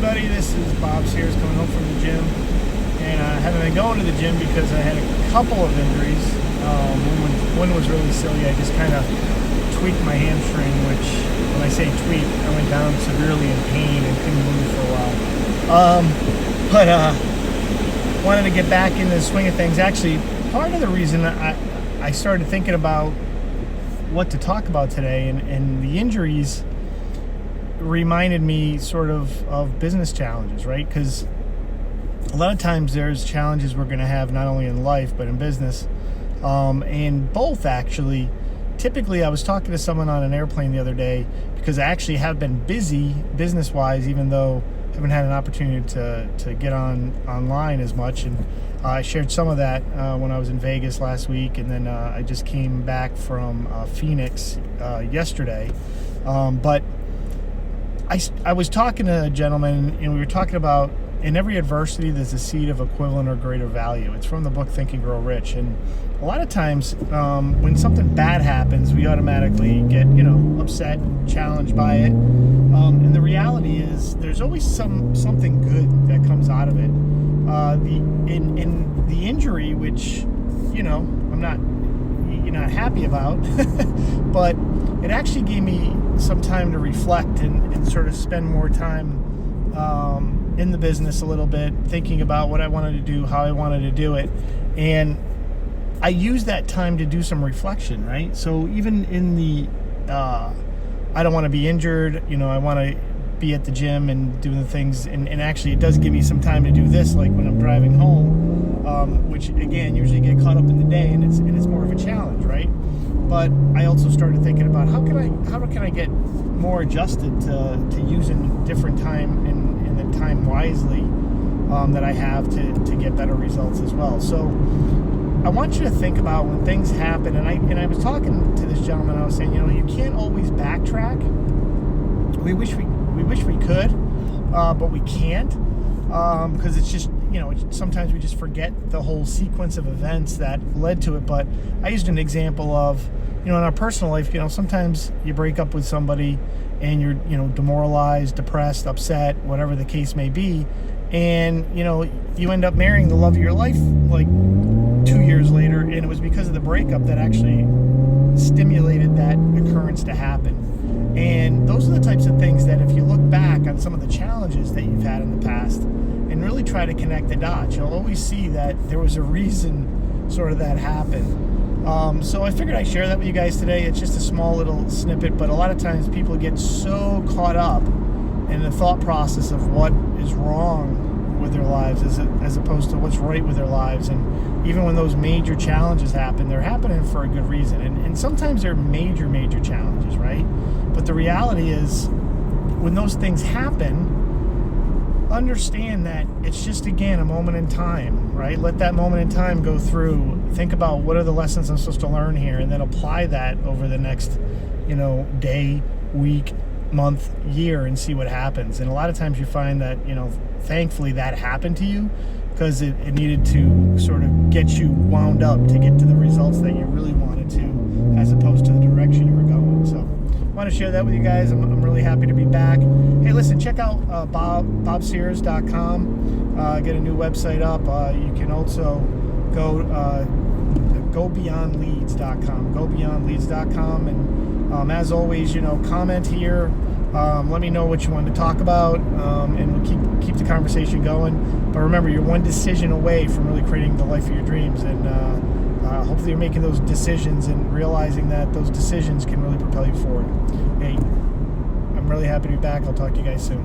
everybody. This is Bob Sears coming home from the gym, and I haven't been going to the gym because I had a couple of injuries. One was really silly. I just kind of tweaked my hamstring, which, when I say tweak, I went down severely in pain and couldn't move for a while. But wanted to get back into the swing of things. Actually, part of the reason I started thinking about what to talk about today and the injuries reminded me sort of business challenges, right? Because a lot of times there's challenges we're going to have not only in life but in business, and both actually. Typically, I was talking to someone on an airplane the other day because I actually have been busy business-wise, even though I haven't had an opportunity to get online as much. And I shared some of that when I was in Vegas last week, and then I just came back from Phoenix yesterday. But I was talking to a gentleman, and we were talking about in every adversity, there's a seed of equivalent or greater value. It's from the book Think and Grow Rich. And a lot of times when something bad happens, we automatically get, upset, challenged by it. And the reality is there's always something good that comes out of it. The injury, which, I'm not happy about, but it actually gave me some time to reflect and sort of spend more time in the business a little bit, thinking about what I wanted to do, how I wanted to do it. And I used that time to do some reflection, right? So even in the, I don't want to be injured, I want to be at the gym and doing the things. And actually it does give me some time to do this, like when I'm driving home, which again, usually get caught up in the day and it's more of a challenge, right? But I also started thinking about how can I get more adjusted to using different time and the time wisely that I have to get better results as well. So I want you to think about when things happen, and I was talking to this gentleman. I was saying, you can't always backtrack. We wish we could, but we can't, because it's just sometimes we just forget the whole sequence of events that led to it. But I used an example of in our personal life, sometimes you break up with somebody and you're demoralized, depressed, upset, whatever the case may be, and you end up marrying the love of your life like 2 years later, and it was because of the breakup that actually stimulated that occurrence to happen. And those are the types of things that if you look back on some of the challenges that you've had in the past and really try to connect the dots, you'll always see that there was a reason sort of that happened. So I figured I'd share that with you guys today. It's just a small little snippet, but a lot of times people get so caught up in the thought process of what is wrong with their lives as opposed to what's right with their lives. And even when those major challenges happen, they're happening for a good reason. And sometimes they're major, major challenges, right? But the reality is when those things happen, understand that it's just, again, a moment in time, right? Let that moment in time go through. Think about what are the lessons I'm supposed to learn here, and then apply that over the next, day, week, month, year, and see what happens. And a lot of times you find that, thankfully that happened to you because it needed to sort of get you wound up to get to the results that you really wanted to, as opposed to the direction you were going. So I want to share that with you guys. I'm really happy to be back. Hey, listen, check out bobsears.com. Get a new website up. You can also go beyondleads.com. Gobeyondleads.com. And as always, comment here. Let me know what you want to talk about, and we'll keep the conversation going. But remember, you're one decision away from really creating the life of your dreams. And hopefully you're making those decisions and realizing that those decisions can really propel you forward. Hey, I'm really happy to be back. I'll talk to you guys soon.